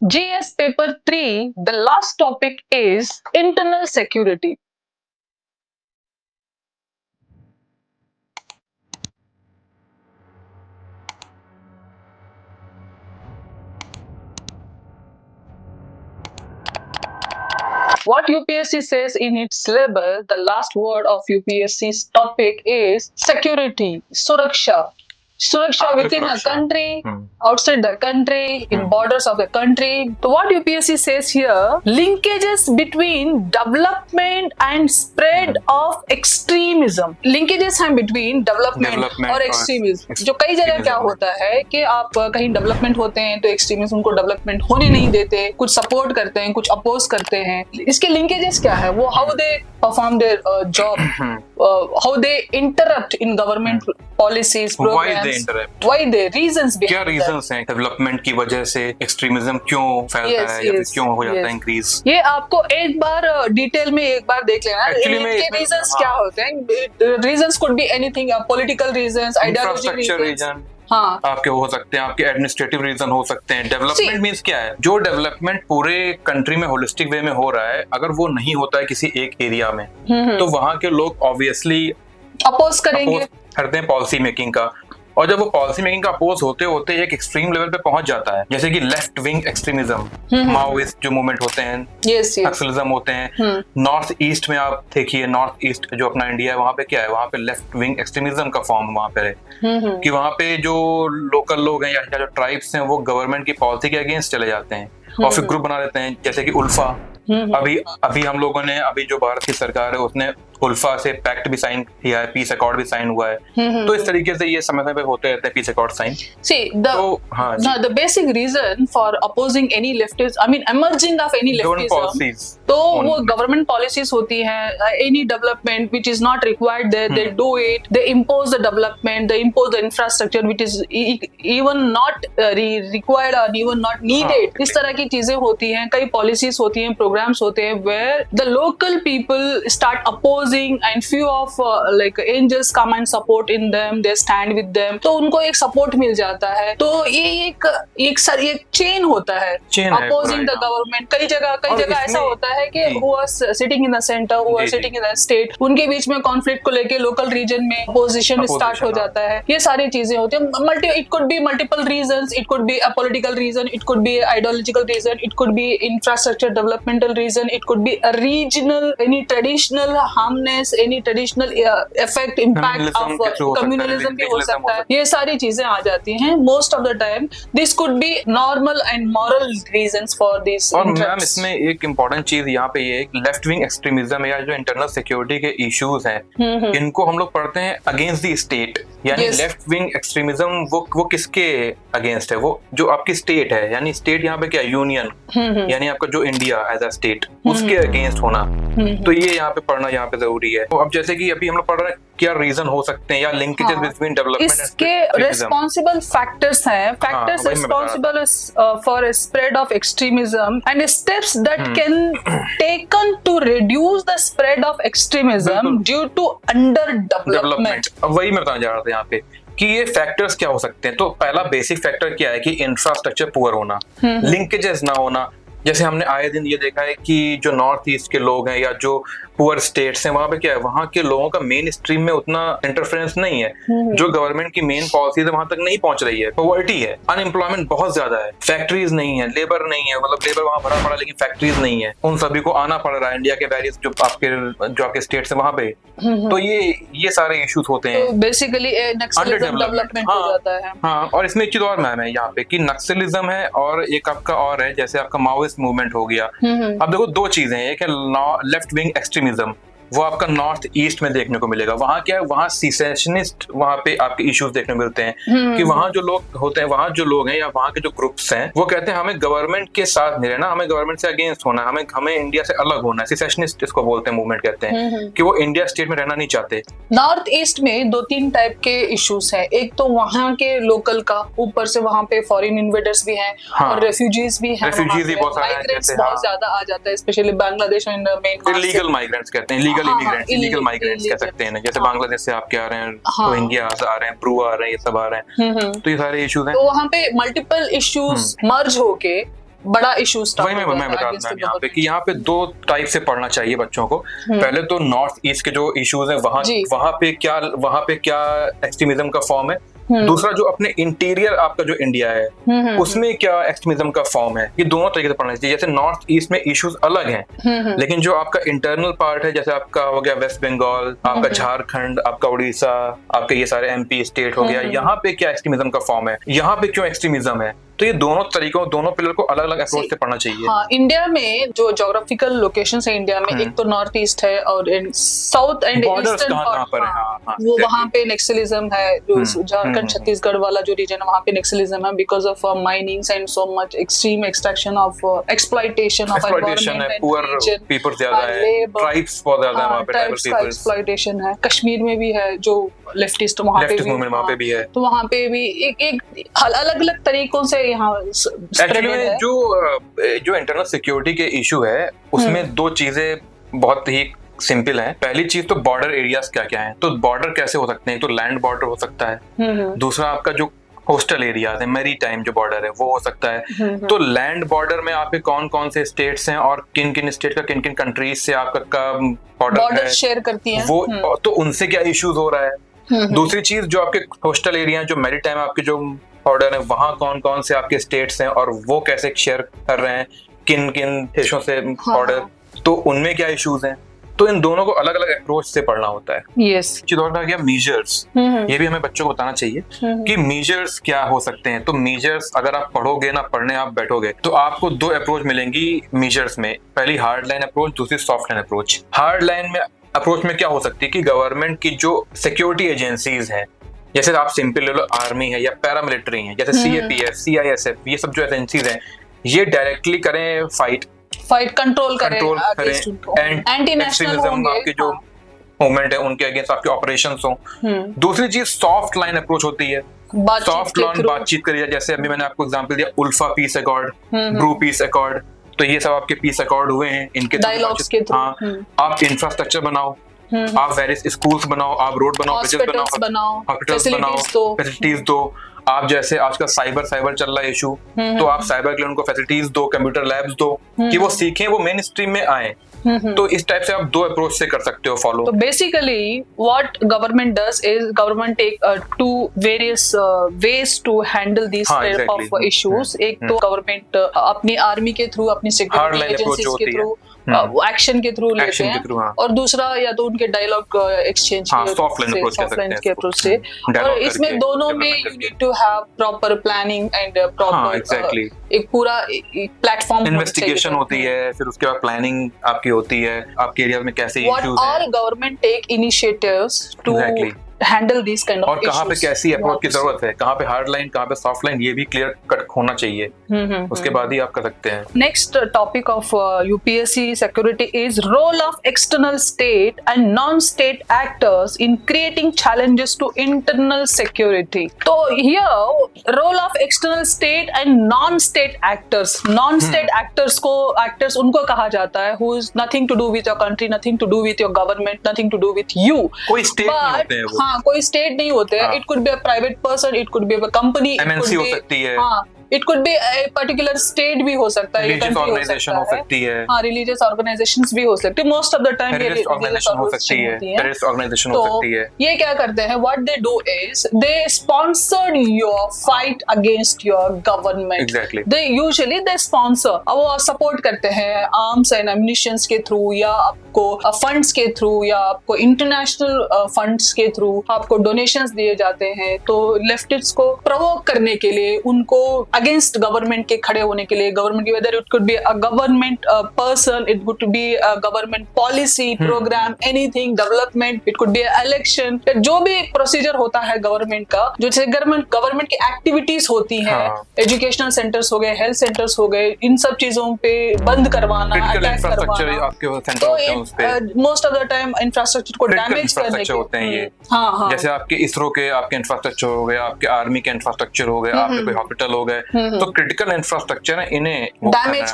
GS paper 3, the last topic is internal security. What UPSC says in its syllabus, the last word of UPSC's topic is security, suraksha. Suraksha within a country, outside the country, in borders of the country. So what UPSC says here, linkages between development and spread of extremism. Linkages हैं between development और extremism. जो कई जगह क्या होता है कि आप कहीं डेवलपमेंट होते हैं तो एक्सट्रीमिज्म को डेवलपमेंट होने नहीं देते, कुछ सपोर्ट करते हैं, कुछ अपोज करते हैं. इसके लिंकेजेस क्या है? वो how they perform their job, how they interrupt in government policies, programs. Why they reasons behind क्या reasons हैं डेवलपमेंट की वजह से एक्सट्रीमिज्म क्यों फैलता है या फिर क्यों हो जाता है इंक्रीज? ये आपको एक बार डिटेल में एक बार देख लेना. इनके रीजंस क्या होते हैं? Reasons could be anything, political reasons, ideological reason, हाँ, आपके हो सकते हैं, आपके एडमिनिस्ट्रेटिव रीजन हो सकते हैं. डेवलपमेंट मींस क्या है? जो डेवलपमेंट पूरे कंट्री में होलिस्टिक वे में हो रहा है, अगर वो नहीं होता है किसी एक एरिया में, तो वहां के लोग ऑब्वियसली अपोज करेंगे, करते हैं पॉलिसी मेकिंग का. और जब वो पॉलिसी मेकिंग का अपोज होते होते एक एक्सट्रीम लेवल पे पहुंच जाता है, जैसे कि लेफ्ट विंग एक्सट्रीमिज्म, माओइस्ट जो मूवमेंट होते हैं, नक्सलिज्म होते हैं. नॉर्थ ईस्ट में आप देखिए, नॉर्थ ईस्ट जो अपना इंडिया है, वहां पे क्या है? वहां पे लेफ्ट विंग एक्सट्रीमिज्म का फॉर्म वहां पे है कि वहां पे जो लोकल लोग हैं या जो ट्राइब्स हैं वो गवर्नमेंट की पॉलिसी के अगेंस्ट चले जाते हैं और फिर ग्रुप बना लेते हैं, जैसे कि उल्फा. अभी हम लोगों ने, अभी जो भारत की सरकार है उसने उल्फा से पैक्ट भी साइन किया है, पीस अकॉर्ड भी साइन हुआ है. तो इस तरीके से ये समय पे होते रहते हैं peace accord sign. The basic reason for opposing any leftist, I mean emerging of any leftism, तो वो गवर्नमेंट पॉलिसीज होती हैं. any development which is not required there, they do it, they impose the development, they impose the infrastructure which is even not required or even not needed. इस तरह की चीजें होती हैं, कई पॉलिसीज होती हैं, प्रोग्राम्स होते हैं where the local people start opposing and few of like angels come and support in them, they stand with them, तो उनको एक सपोर्ट मिल जाता है. तो ये एक चेन होता है opposing the government. कई जगह ऐसा होता है कि who are sitting in the center, who are sitting in the state, उनके बीच में कॉन्फ्लिक्ट को लेके लोकल रीजन में अपोजिशन स्टार्ट हो जाता है. ये सारी चीजें होती हैं. It could be multiple reasons, it could be a political reason, it could be ideological reason, it could be infrastructure developmental reason, it could be a regional, any traditional harmness, any traditional effect, impact of communalism भी हो सकता है. ये सारी चीजें आ जाती हैं. Most of the time this could be normal and moral reasons for these. और मैम इसमें एक इम्पोर्टेंट चीज यहाँ पे ये लेफ्ट विंग एक्सट्रीमिज्म या जो इंटरनल सिक्योरिटी के इश्यूज हैं, इनको हम लोग पढ़ते हैं अगेंस्ट द स्टेट. यानी लेफ्ट विंग एक्सट्रीमिज्म वो किसके अगेंस्ट है? वो जो आपकी स्टेट है, यानी स्टेट यहाँ पे क्या, यूनियन, यानी आपका जो इंडिया एज अ स्टेट, उसके अगेंस्ट होना. तो ये यहाँ पे पढ़ना यहाँ पे जरूरी है. तो अब जैसे कि अभी हम लोग पढ़ रहे हैं क्या रीजन हो सकते हैं या लिंकेजेस बिटवीन डेवलपमेंट, इसके रिस्पॉन्सिबल फैक्टर्स हैं, factors responsible for spread of extremism and steps that can taken to reduce the spread of extremism due to under development. अब वही मैं बताने जा रहा था यहाँ पे कि ये फैक्टर्स क्या हो सकते हैं. तो पहला बेसिक फैक्टर क्या है कि इंफ्रास्ट्रक्चर पुअर होना, लिंकेजेस ना होना. जैसे हमने आए दिन ये देखा है कि जो नॉर्थ ईस्ट के लोग हैं या जो पुअर स्टेट्स हैं, वहां पे क्या है, वहां के लोगों का मेन स्ट्रीम में उतना इंटरफेरेंस नहीं है. जो गवर्नमेंट की मेन पॉलिसी है वहां तक नहीं पहुंच रही है. पॉवर्टी है, अनएम्प्लॉयमेंट बहुत ज्यादा है, फैक्ट्रीज नहीं है, लेबर नहीं है, मतलब लेबर वहां भरा पड़ा लेकिन फैक्ट्रीज नहीं है. उन सभी को आना पड़ रहा है इंडिया के वेरियस जो आपके स्टेट्स है वहां पे. तो ये सारे इश्यूज होते हैं. तो बेसिकली नक्सलिज्म डेवलपमेंट हो जाता है. हाँ, और इसमें एक चीज और मैम है यहाँ पे कि नक्सलिज्म है और एक आपका और है जैसे आपका माओइस्ट मूवमेंट हो गया. अब देखो दो चीजें हैं, एक है लेफ्ट विंग एक्सट्रीमिज्म, वो आपका नॉर्थ ईस्ट में देखने को मिलेगा. वहां क्या है, वहां सीसेशनिस्ट, वहां पे आपके इश्यूज देखने को मिलते हैं कि वहां जो लोग होते हैं, वहां जो लोग हैं या वहां के जो ग्रुप्स हैं, वो कहते हैं हमें गवर्नमेंट के साथ नहीं रहना, हमें गवर्नमेंट से अगेंस्ट होना, हमें इंडिया से अलग होना है. सीसेशनिस्ट इसको बोलते हैं, मूवमेंट कहते हैं कि वो इंडिया स्टेट में रहना नहीं चाहते. नॉर्थ ईस्ट में 2-3 टाइप के इश्यूज हैं. एक तो वहां के लोकल का, ऊपर से वहां पे फॉरेन इन्वेडर्स भी हैं और रेफ्यूजीज भी हैं. रेफ्यूजीज भी बहुत ज्यादा आ जाता है, स्पेशली बांग्लादेश में. इलीगल माइग्रेंट्स कहते हैं, लीगल इमिग्रेंट्स, इलीगल माइग्रेंट्स कह सकते हैं. जैसे बांग्लादेश से आप क्या आ रहे हैं, रोहिंग्या आ रहे हैं, ब्रू आ रहे हैं, ये सब आ रहे हैं. तो ये सारे इश्यूज हैं. तो वहाँ पे मल्टीपल इश्यूज मर्ज होके बड़ा इशू स्टार्ट वही मैं बता रहा हूँ यहाँ पे कि यहाँ पे 2 टाइप से पढ़ना चाहिए बच्चों को। पहले तो नॉर्थ ईस्ट के जो इश्यूज है वहाँ पे क्या एक्सट्रीमिज्म का फॉर्म है, दूसरा जो अपने इंटीरियर आपका जो इंडिया है उसमें क्या एक्सट्रीमिज्म का फॉर्म है, ये दोनों तरीके से पढ़ना चाहिए। जैसे नॉर्थ ईस्ट में इश्यूज अलग हैं, लेकिन जो आपका इंटरनल पार्ट है, जैसे आपका हो गया वेस्ट बंगाल, आपका झारखंड, आपका उड़ीसा, आपके ये सारे एमपी स्टेट हो गया, यहाँ पे क्या एक्सट्रीमिज्म का फॉर्म है, यहाँ पे क्यों एक्सट्रीमिज्म है, तो ये दोनों पिलर को अलग अलग अप्रोच से पढ़ना चाहिए। हाँ, इंडिया में जो ज्योग्राफिकल लोकेशंस है इंडिया में, एक तो नॉर्थ ईस्ट है और साउथ एंड ईस्टर्न पार्ट, वो वहाँ पे नेक्सलिज्म है। झारखंड छत्तीसगढ़ वाला जो रीजन है वहाँ पे नेक्सलिज्म है because of minings and so much extreme extraction of exploitation of environment, people ज्यादा है, ट्राइब्स बहुत ज्यादा है वहाँ पे, ट्राइबल पीपल्स, एक्सप्लॉयटेशन है। कश्मीर में भी है जो लेफ्टिस्ट वहाँ पे भी है, तो वहाँ पे भी एक अलग अलग तरीकों से यहाँ एक्चुअली जो इंटरनल सिक्योरिटी के इशू है उसमें 2 चीजें बहुत ही सिंपल हैं। पहली चीज तो बॉर्डर एरियाज क्या क्या हैं, तो बॉर्डर कैसे हो सकते हैं, तो लैंड बॉर्डर हो सकता है, दूसरा आपका जो कोस्टल एरियाज है, मैरी टाइम जो बॉर्डर है वो हो सकता है। तो लैंड बॉर्डर में आपके कौन कौन से स्टेट्स हैं और किन किन स्टेट का किन किन कंट्रीज से आपका बॉर्डर शेयर करती है, वो तो उनसे क्या इश्यूज हो रहा है। दूसरी चीज जो आपके कोस्टल एरिया जो मैरी टाइम आपके जो बॉर्डर है वहाँ कौन कौन से आपके स्टेट्स हैं और वो कैसे शेयर कर रहे हैं किन किन देशों से बॉर्डर, तो उनमें क्या इश्यूज हैं। तो इन दोनों को अलग अलग अप्रोच से पढ़ना होता है। यस, चीज और गया मेजर्स, ये भी हमें बच्चों को बताना चाहिए कि मेजर्स क्या हो सकते हैं। तो मेजर्स अगर आप पढ़ोगे ना, पढ़ने आप बैठोगे तो आपको 2 अप्रोच मिलेंगी मेजर्स में, पहली हार्ड लाइन अप्रोच, दूसरी soft line approach. Hard line में अप्रोच में क्या हो सकती है कि गवर्नमेंट की जो सिक्योरिटी एजेंसीज हैं, जैसे आप सिंपल ले लो आर्मी है या पैरामिलिट्री है, जैसे CAPF, CISF, ये सब जो एजेंसीज हैं ये डायरेक्टली करें फाइट कंट्रोल करें एंटी नेशनलिज्म आपके जो मूवमेंट है उनके अगेंस्ट आपके ऑपरेशंस हो। दूसरी चीज सॉफ्ट लाइन अप्रोच होती है, सॉफ्ट लाइन बातचीत करी जाए, जैसे अभी मैंने आपको एग्जांपल दिया ULFA peace accord, Bru peace accord, तो ये सब आपके पीस अकॉर्ड हुए हैं, इनके डायलॉग्स के थ्रू। हाँ, आप इंफ्रास्ट्रक्चर बनाओ, आप वेरियस स्कूल्स बनाओ, आप रोड बनाओ, ब्रिजेस बनाओ, हॉस्पिटल्स बनाओ, फैसिलिटीज दो। आप जैसे आजकल साइबर चल रहा है इशू, तो आप साइबर के लिए उनको फैसिलिटीज दो, कंप्यूटर लैब्स दो कि वो सीखें, वो मेन स्ट्रीम में आए। तो इस टाइप से आप 2 अप्रोच से कर सकते हो फॉलो। तो basically what government does is government take 2 various ways to handle this type of issues. एक तो गवर्नमेंट अपनी आर्मी के थ्रू, अपनी सिक्योरिटी एजेंसीज के थ्रू एक्शन के थ्रू लेते हैं, और दूसरा या तो उनके डायलॉग एक्सचेंज सॉफ्ट लाइन के अप्रोच से। और इसमें दोनों में you need to have proper planning and proper एक पूरा प्लेटफॉर्म इन्वेस्टिगेशन होती है, फिर उसके बाद प्लानिंग आपकी होती है, आपके एरिया में कैसे इश्यूज हैं, all government take initiatives to handle this kind of और कहाँ पे कैसी अप्रोच की जरूरत है, कहाँ पे हार्ड लाइन, कहाँ पे सॉफ्ट लाइन, ये भी क्लियर कट होना चाहिए, उसके बाद ही आप कर सकते हैं। Next topic of UPSC security is role of external state and non state actors in creating challenges to internal security. तो here role of external state and non state actors, non state actors उनको कहा जाता है who is nothing to do with your country, nothing to do with your government, nothing to do with you. कोई state नहीं होते हैं वो। हाँ, कोई स्टेट नहीं होते हैं। It could be a private person, it could be a company, MNC हो सकती है। हाँ, it could B a particular state भी हो सकता है, रिलीजियस ऑर्गेनाइजेशन हो सकती है, हाँ, रिलीजियस ऑर्गेनाइजेशंस भी हो सकती है। मोस्ट ऑफ द टाइम ये रिलीजियस ऑर्गेनाइजेशन हो सकती है, टेररिस्ट ऑर्गेनाइजेशन हो सकती है। ये क्या करते हैं, what they do is they sponsor your fight against your government. Exactly, they usually they sponsor, वो सपोर्ट करते हैं आर्म्स एंड एम्युनिशंस के थ्रू, या आपको फंड्स के थ्रू, या आपको इंटरनेशनल फंड्स के थ्रू आपको डोनेशंस दिए जाते हैं। तो लेफ्टिस्ट को प्रोवोक करने के लिए, उनको अगेंस्ट गवर्नमेंट के खड़े होने के लिए, गवर्नमेंट की whether it could be a government person, it could be a government policy program, anything development, it could be election, जो भी प्रोसीजर होता है गवर्नमेंट का, जो गवर्नमेंट की एक्टिविटीज होती हैं, एजुकेशनल सेंटर्स हो गए, हेल्थ सेंटर्स हो गए, इन सब चीजों पे बंद करवाना, अटैक करवाना, most of the time infrastructure को डैमेज करने के होते हैं ये। जैसे आपके इसरो के आपके इंफ्रास्ट्रक्चर हो गए, आपके आर्मी के इंफ्रास्ट्रक्चर हो गए, आपके कोई हॉस्पिटल हो गए, तो क्रिटिकल इंफ्रास्ट्रक्चर है, इन्हें डैमेज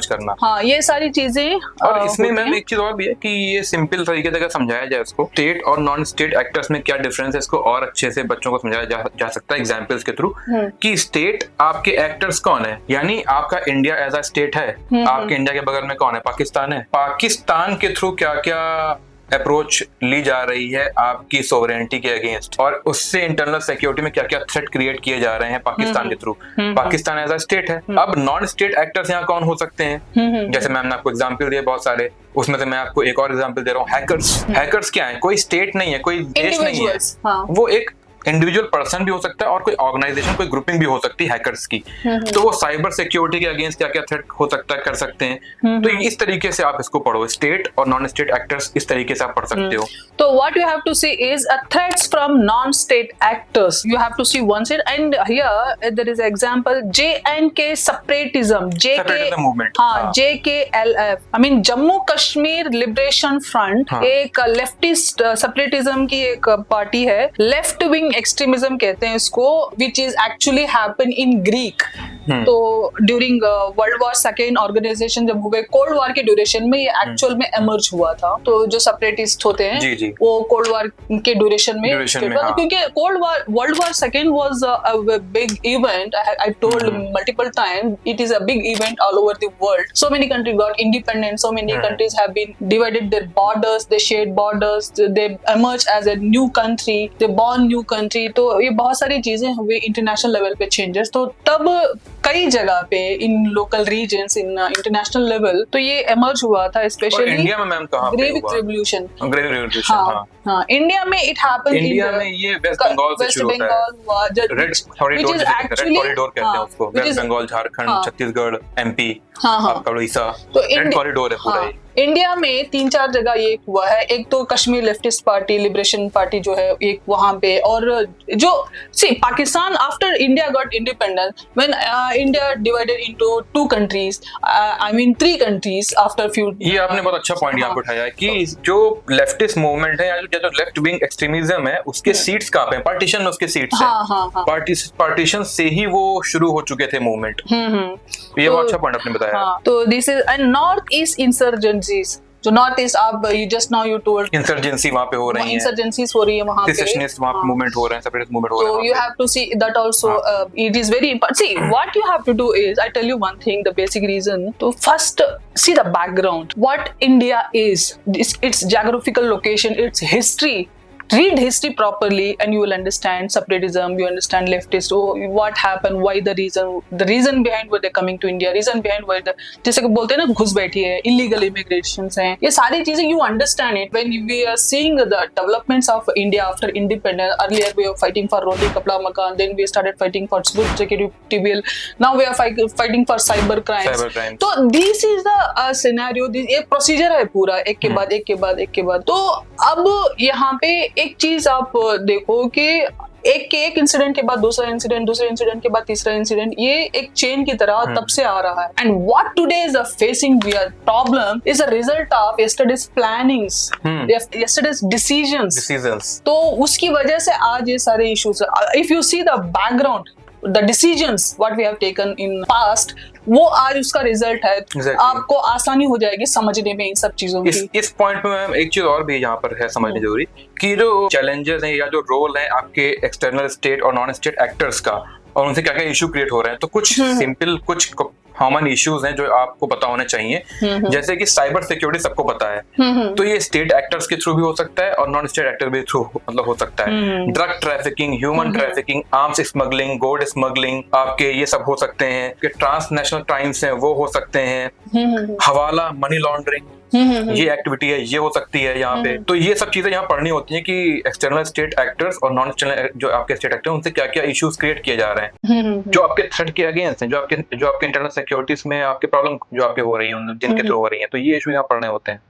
करना। हाँ, ये सारी चीजें। और इसमें मैम एक चीज और भी है कि ये सिंपल तरीके से अगर समझाया जाए इसको, स्टेट और नॉन स्टेट एक्टर्स में क्या डिफरेंस है, इसको और अच्छे से बच्चों को समझाया जा सकता है एग्जाम्पल्स के थ्रू। कि स्टेट आपके एक्टर्स कौन है, यानी आपका इंडिया एज अ स्टेट है, आपके इंडिया के बगल में कौन है, पाकिस्तान है। पाकिस्तान के थ्रू क्या क्या अप्रोच ली जा रही है आपकी सोवरेनिटी के अगेंस्ट, और उससे इंटरनल सिक्योरिटी में क्या क्या थ्रेट क्रिएट किए जा रहे हैं पाकिस्तान के through. Pakistan as a state है। अब नॉन स्टेट एक्टर्स यहाँ कौन हो सकते हैं, जैसे मैम ने आपको एग्जांपल दिए बहुत सारे, उसमें से मैं आपको एक और एग्जांपल दे रहा हूँ, हैकर्स। हैकर्स क्या है, कोई स्टेट नहीं है, कोई देश नहीं है, वो एक इंडिविजुअल पर्सन भी हो सकता है और कोई ऑर्गेनाइजेशन, कोई ग्रुपिंग भी हो सकती है हैकर्स की। तो वो साइबर सिक्योरिटी के अगेंस्ट क्या क्या थ्रेट हो सकता है, कर सकते हैं। तो इस तरीके से आप इसको पढ़ो, स्टेट और नॉन स्टेट एक्टर्स, इस तरीके से आप पढ़ सकते हो। तो what you have to see is threats from non state actors, you have to see one side, and here there is example JNK separatism, JK movement. हाँ, JKLF, I mean Jammu Kashmir Liberation Front, एक लेफ्टिस्ट सेपरेटिज्म की एक party है, left wing extremism कहते हैं इसको, which is actually happen in Greek. तो during world war second organisation जब हुए, कोल्ड वॉर के ड्यूरेशन में ये एक्चुअल में एमर्ज हुआ था। तो जो सेपरेटिस्ट होते हैं वो कोल्ड वॉर के ड्यूरेशन में हाँ। क्योंकि cold war, world war second was a big event, I told multiple time, it is a big event all over the world. So many countries got independent, so many countries have been divided their borders, they shared borders, they emerge as a new country, they born new country. तो ये बहुत सारी चीजें हुई international level पे changes. तो तब कई जगह पे in local regions, in international level, तो ये एमर्ज हुआ था, स्पेशली इंडिया में मैम कहां पे हुआ? रेवोल्यूशन। हाँ। हाँ, इंडिया में इट हैपेंड, इंडिया में ये वेस्ट बंगाल से शुरू होता है, रेड कॉरिडोर कहते हैं उसको, वेस्ट बंगाल, झारखंड, छत्तीसगढ़, MP, आपका उड़ीसा, तो रेड कॉरिडोर है पूरा। इंडिया में 3-4 जगह ये हुआ है। एक तो Kashmir leftist party, liberation party जो है एक वहां पे, और जो Pakistan after India got independence, when India divided into 2 countries, I mean 3 countries after few. ये आपने बहुत अच्छा पॉइंट यहाँ पे उठाया है कि जो लेफ्टिस्ट मूवमेंट है या जो लेफ्ट विंग एक्सट्रीमिज्म है, उसके सीट्स कहाँ पे हैं? पार्टीशन में उसके सीट्स हैं। पार्टीशन से ही वो शुरू हो चुके थे मूवमेंट। ये बहुत अच्छा पॉइंट आपने बताया। तो this is and north east insurgencies, जो नॉर्थ ईस्ट, आप you just now you told insurgency वहां पे हो रही है, इंसर्जेंसीज हो रही है वहां पे, सेसेशनिस्ट वहां पे मूवमेंट हो रहे हैं, सेपरेटिस्ट मूवमेंट हो रहे हैं। So you have to see that also. It is very important. See, what you have to do is, I tell you one thing, the basic reason. So first, see the background. What India is, its geographical location, its history. Read history properly and you will understand separatism, you understand leftist, what happened, why the reason behind why they're coming to India, reason behind why the, जैसे कि बोलते हैं ना घुस बैठी है, illegal immigrations हैं, ये सारी चीजें you understand it when we are seeing the developments of India after independence. Earlier we were fighting for roti kapda makan, then we started fighting for food security bill, now we are fighting for cyber crimes. तो this is the scenario, ये procedure है पूरा, एक के बाद एक के बाद एक के बाद। तो अब यहाँ पे एक चीज आप देखो कि एक इंसिडेंट के बाद दूसरा इंसिडेंट, दूसरे इंसिडेंट के बाद तीसरा इंसिडेंट, ये एक चेन की तरह तब से आ रहा है। And what today is facing problem is a result of yesterday's plannings, yesterday's decisions. तो उसकी वजह से आज ये सारे issues, if you see the background, the decisions what we have taken in past, वो आज उसका रिजल्ट है। आपको आसानी हो जाएगी समझने में इन सब चीजों की। इस पॉइंट पे मैम एक चीज और भी यहाँ पर है समझनी जरूरी, कि जो चैलेंजेस हैं या जो रोल है आपके एक्सटर्नल स्टेट और नॉन स्टेट एक्टर्स का, और उनसे क्या क्या इशू क्रिएट हो रहे हैं। तो कुछ सिंपल, कुछ कॉमन इश्यूज हैं जो आपको पता होने चाहिए। जैसे कि साइबर सिक्योरिटी सबको पता है, तो ये स्टेट एक्टर्स के थ्रू भी हो सकता है और नॉन स्टेट एक्टर भी थ्रू मतलब हो सकता है। Drug trafficking, human trafficking, arms smuggling, gold smuggling, आपके ये सब हो सकते हैं। ट्रांसनेशनल क्राइम्स हैं वो हो सकते हैं। हवाला, मनी लॉन्ड्रिंग, ये एक्टिविटी है, ये हो सकती है यहाँ पे। तो ये सब चीजें यहाँ पढ़नी होती हैं कि एक्सटर्नल स्टेट एक्टर्स और नॉन एक्सटर्नल जो आपके स्टेट एक्टर हैं उनसे क्या क्या इश्यूज क्रिएट किए जा रहे हैं, जो आपके थ्रेट के अगेंस्ट हैं, जो आपके इंटरनल सिक्योरिटीज में आपके प्रॉब्लम जो आपके हो रही है, जिनके थ्रू हो रही है। तो ये इशू यहाँ पढ़ने होते हैं।